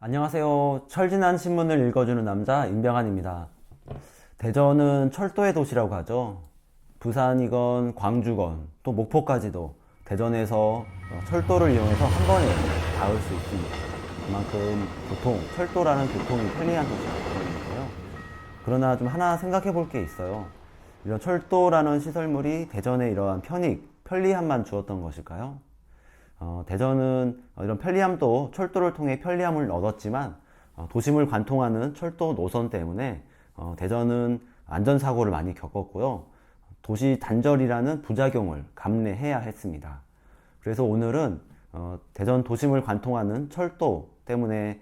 안녕하세요. 철진한 신문을 읽어주는 남자 임병환입니다. 대전은 철도의 도시라고 하죠. 부산이건 광주건 또 목포까지도 대전에서 철도를 이용해서 한 번에 닿을 수 있습니다. 그만큼 철도라는 교통이 편리한 도시라고 하는데요. 그러나 좀 하나 생각해 볼 게 있어요. 이런 철도라는 시설물이 대전에 이러한 편리함만 주었던 것일까요? 대전은 이런 편리함도 철도를 통해 편리함을 얻었지만 도심을 관통하는 철도 노선 때문에 대전은 안전사고를 많이 겪었고요. 도시 단절이라는 부작용을 감내해야 했습니다. 그래서 오늘은 대전 도심을 관통하는 철도 때문에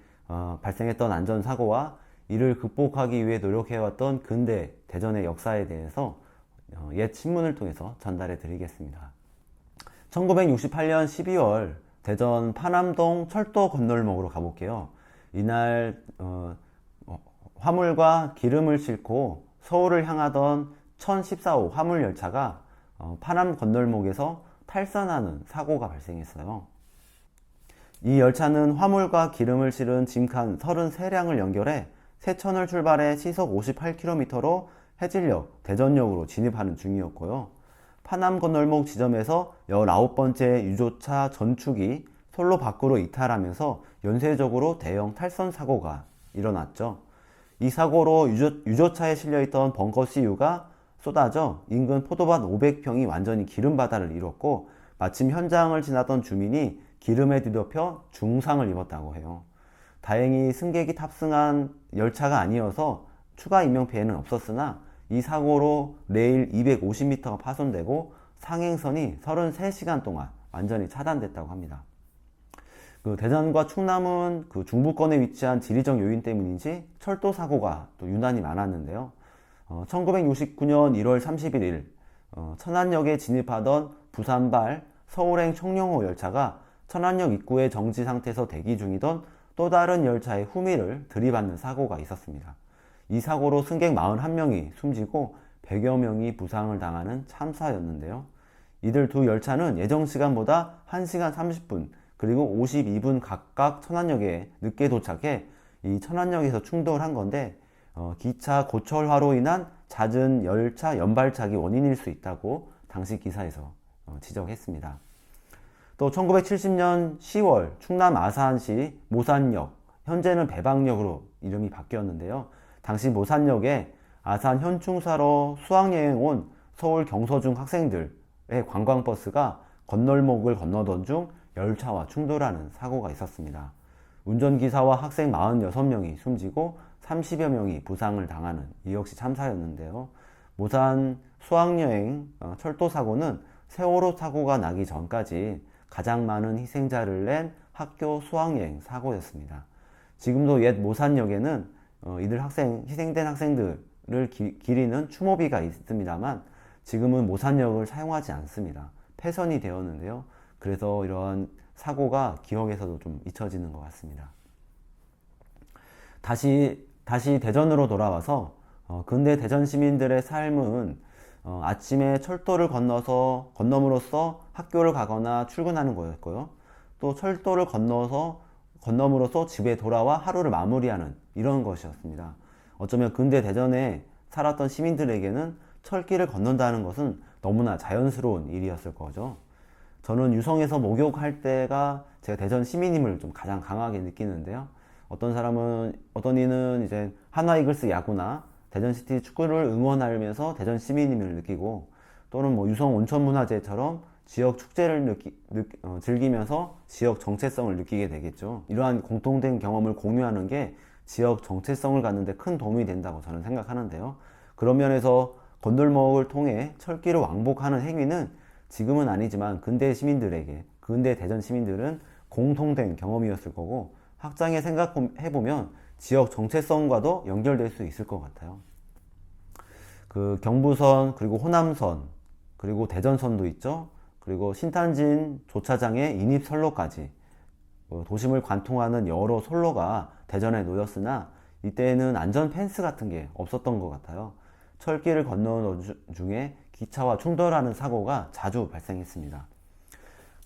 발생했던 안전사고와 이를 극복하기 위해 노력해왔던 근대 대전의 역사에 대해서 옛 신문을 통해서 전달해 드리겠습니다. 1968년 12월 대전 파남동 철도 건널목으로 가볼게요. 이날 화물과 기름을 싣고 서울을 향하던 1014호 화물열차가 파남 건널목에서 탈선하는 사고가 발생했어요. 이 열차는 화물과 기름을 실은 짐칸 33량을 연결해 세천을 출발해 시속 58km로 해질역, 대전역으로 진입하는 중이었고요. 파남 건널목 지점에서 19번째 유조차 전축이 선로 밖으로 이탈하면서 연쇄적으로 대형 탈선 사고가 일어났죠. 이 사고로 유조차에 실려있던 벙커 CU가 쏟아져 인근 포도밭 500평이 완전히 기름바다를 이뤘고, 마침 현장을 지나던 주민이 기름에 뒤덮여 중상을 입었다고 해요. 다행히 승객이 탑승한 열차가 아니어서 추가 인명피해는 없었으나 이 사고로 레일 250m가 파손되고 상행선이 33시간 동안 완전히 차단됐다고 합니다. 대전과 충남은 중부권에 위치한 지리적 요인 때문인지 철도 사고가 또 유난히 많았는데요. 1969년 1월 31일 천안역에 진입하던 부산발 서울행 청룡호 열차가 천안역 입구에 정지 상태에서 대기 중이던 또 다른 열차의 후미를 들이받는 사고가 있었습니다. 이 사고로 승객 41명이 숨지고 100여 명이 부상을 당하는 참사였는데요. 이들 두 열차는 예정 시간보다 1시간 30분 그리고 52분 각각 천안역에 늦게 도착해 이 천안역에서 충돌한 건데, 기차 고철화로 인한 잦은 열차 연발착이 원인일 수 있다고 당시 기사에서 지적했습니다. 또 1970년 10월 충남 아산시 모산역, 현재는 배방역으로 이름이 바뀌었는데요. 당시 모산역에 아산 현충사로 수학여행 온 서울 경서중 학생들의 관광버스가 건널목을 건너던 중 열차와 충돌하는 사고가 있었습니다. 운전기사와 학생 46명이 숨지고 30여 명이 부상을 당하는 이 역시 참사였는데요. 모산 수학여행 철도 사고는 세월호 사고가 나기 전까지 가장 많은 희생자를 낸 학교 수학여행 사고였습니다. 지금도 옛 모산역에는 이들 희생된 학생들을 기리는 추모비가 있습니다만 지금은 모산역을 사용하지 않습니다. 폐선이 되었는데요. 그래서 이러한 사고가 기억에서도 좀 잊혀지는 것 같습니다. 다시 대전으로 돌아와서 근대 대전 시민들의 삶은 아침에 철도를 건너므로써 학교를 가거나 출근하는 거였고요. 또 철도를 건너므로써 집에 돌아와 하루를 마무리하는 이런 것이었습니다. 어쩌면 근대 대전에 살았던 시민들에게는 철길을 건넌다는 것은 너무나 자연스러운 일이었을 거죠. 저는 유성에서 목욕할 때가 제가 대전 시민임을 좀 가장 강하게 느끼는데요. 어떤 이는 이제 한화이글스 야구나 대전시티 축구를 응원하면서 대전 시민임을 느끼고, 또는 유성 온천문화재처럼 지역 축제를 즐기면서 지역 정체성을 느끼게 되겠죠. 이러한 공통된 경험을 공유하는 게 지역 정체성을 갖는 데 큰 도움이 된다고 저는 생각하는데요. 그런 면에서 건널목을 통해 철길을 왕복하는 행위는 지금은 아니지만 근대 대전 시민들은 공통된 경험이었을 거고, 확장해 생각해보면 지역 정체성과도 연결될 수 있을 것 같아요. 경부선, 그리고 호남선, 그리고 대전선도 있죠. 그리고 신탄진 조차장의 인입선로까지 도심을 관통하는 여러 선로가 대전에 놓였으나 이때는 안전 펜스 같은 게 없었던 것 같아요. 철길을 건너는 중에 기차와 충돌하는 사고가 자주 발생했습니다.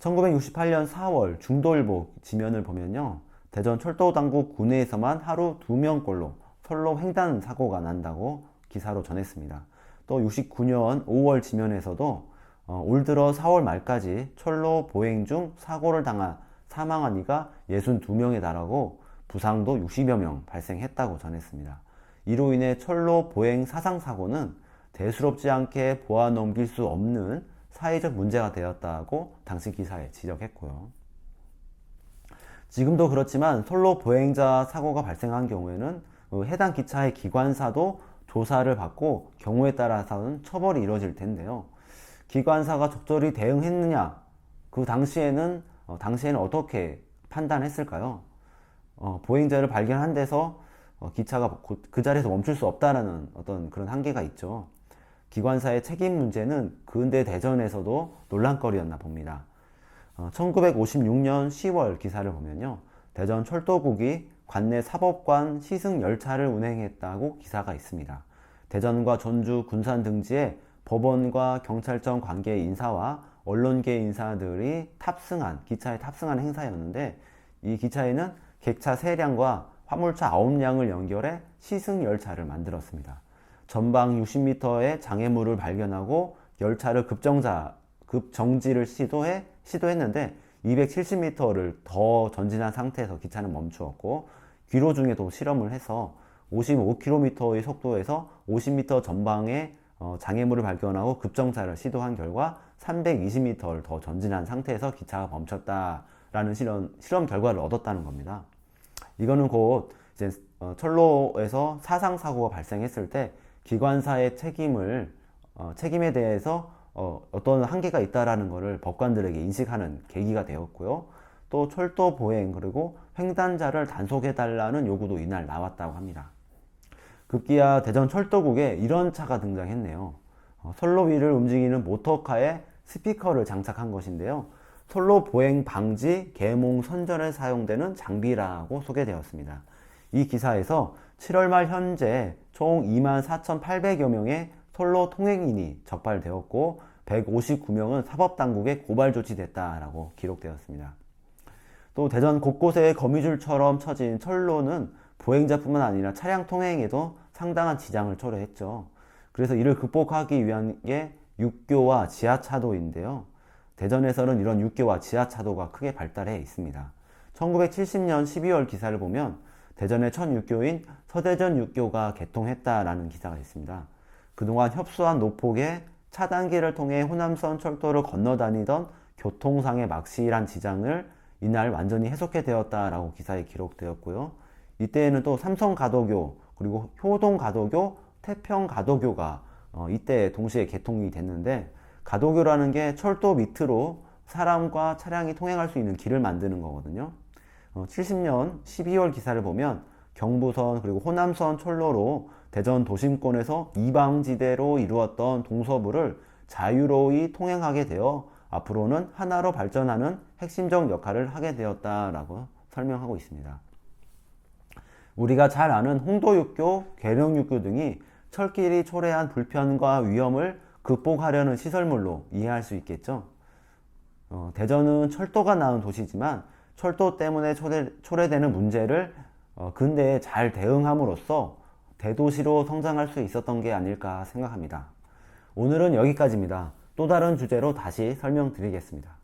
1968년 4월 중도일보 지면을 보면요, 대전 철도당국 구내에서만 하루 2명꼴로 선로 횡단 사고가 난다고 기사로 전했습니다. 또 69년 5월 지면에서도 올 들어 4월 말까지 철로 보행 중 사고를 당한 사망한 이가 62명에 달하고 부상도 60여 명 발생했다고 전했습니다. 이로 인해 철로 보행 사상사고는 대수롭지 않게 보아 넘길 수 없는 사회적 문제가 되었다고 당시 기사에 지적했고요. 지금도 그렇지만 선로 보행자 사고가 발생한 경우에는 해당 기차의 기관사도 조사를 받고 경우에 따라서는 처벌이 이루어질 텐데요. 기관사가 적절히 대응했느냐, 그 당시에는 어떻게 판단했을까요? 보행자를 발견한 데서 기차가 그 자리에서 멈출 수 없다라는 어떤 그런 한계가 있죠. 기관사의 책임 문제는 근대 대전에서도 논란거리였나 봅니다. 1956년 10월 기사를 보면요. 대전 철도국이 관내 사법관 시승 열차를 운행했다고 기사가 있습니다. 대전과 전주, 군산 등지에 법원과 경찰청 관계 인사와 언론계 인사들이 기차에 탑승한 행사였는데, 이 기차에는 객차 3량과 화물차 9량을 연결해 시승 열차를 만들었습니다. 전방 60m의 장애물을 발견하고 열차를 급정지를 시도했는데 270m를 더 전진한 상태에서 기차는 멈추었고, 귀로 중에도 실험을 해서 55km의 속도에서 50m 전방에 장애물을 발견하고 급정차를 시도한 결과 320m를 더 전진한 상태에서 기차가 멈췄다라는 실험 결과를 얻었다는 겁니다. 이거는 곧 이제 철로에서 사상사고가 발생했을 때 기관사의 책임에 대해서 어떤 한계가 있다라는 것을 법관들에게 인식하는 계기가 되었고요. 또 철도 보행 그리고 횡단자를 단속해달라는 요구도 이날 나왔다고 합니다. 급기야 대전 철도국에 이런 차가 등장했네요. 선로 위를 움직이는 모터카에 스피커를 장착한 것인데요. 선로 보행 방지, 계몽 선전에 사용되는 장비라고 소개되었습니다. 이 기사에서 7월 말 현재 총 24,800여 명의 선로 통행인이 적발되었고 159명은 사법당국에 고발 조치됐다라고 기록되었습니다. 또 대전 곳곳에 거미줄처럼 쳐진 철로는 보행자뿐만 아니라 차량 통행에도 상당한 지장을 초래했죠. 그래서 이를 극복하기 위한 게 육교와 지하차도인데요. 대전에서는 이런 육교와 지하차도가 크게 발달해 있습니다. 1970년 12월 기사를 보면 대전의 첫 육교인 서대전 육교가 개통했다라는 기사가 있습니다. 그동안 협소한 노폭에 차단기를 통해 호남선 철도를 건너다니던 교통상의 막시일한 지장을 이날 완전히 해소해 되었다라고 기사에 기록되었고요. 이때에는 또 삼성가도교, 그리고 효동가도교, 태평가도교가 이때 동시에 개통이 됐는데, 가도교라는 게 철도 밑으로 사람과 차량이 통행할 수 있는 길을 만드는 거거든요. 70년 12월 기사를 보면 경부선 그리고 호남선 철로로 대전 도심권에서 이방지대로 이루었던 동서부를 자유로이 통행하게 되어 앞으로는 하나로 발전하는 핵심적 역할을 하게 되었다라고 설명하고 있습니다. 우리가 잘 아는 홍도육교, 계룡육교 등이 철길이 초래한 불편과 위험을 극복하려는 시설물로 이해할 수 있겠죠. 대전은 철도가 낳은 도시지만 철도 때문에 초래되는 문제를 근대에 잘 대응함으로써 대도시로 성장할 수 있었던 게 아닐까 생각합니다. 오늘은 여기까지입니다. 또 다른 주제로 다시 설명드리겠습니다.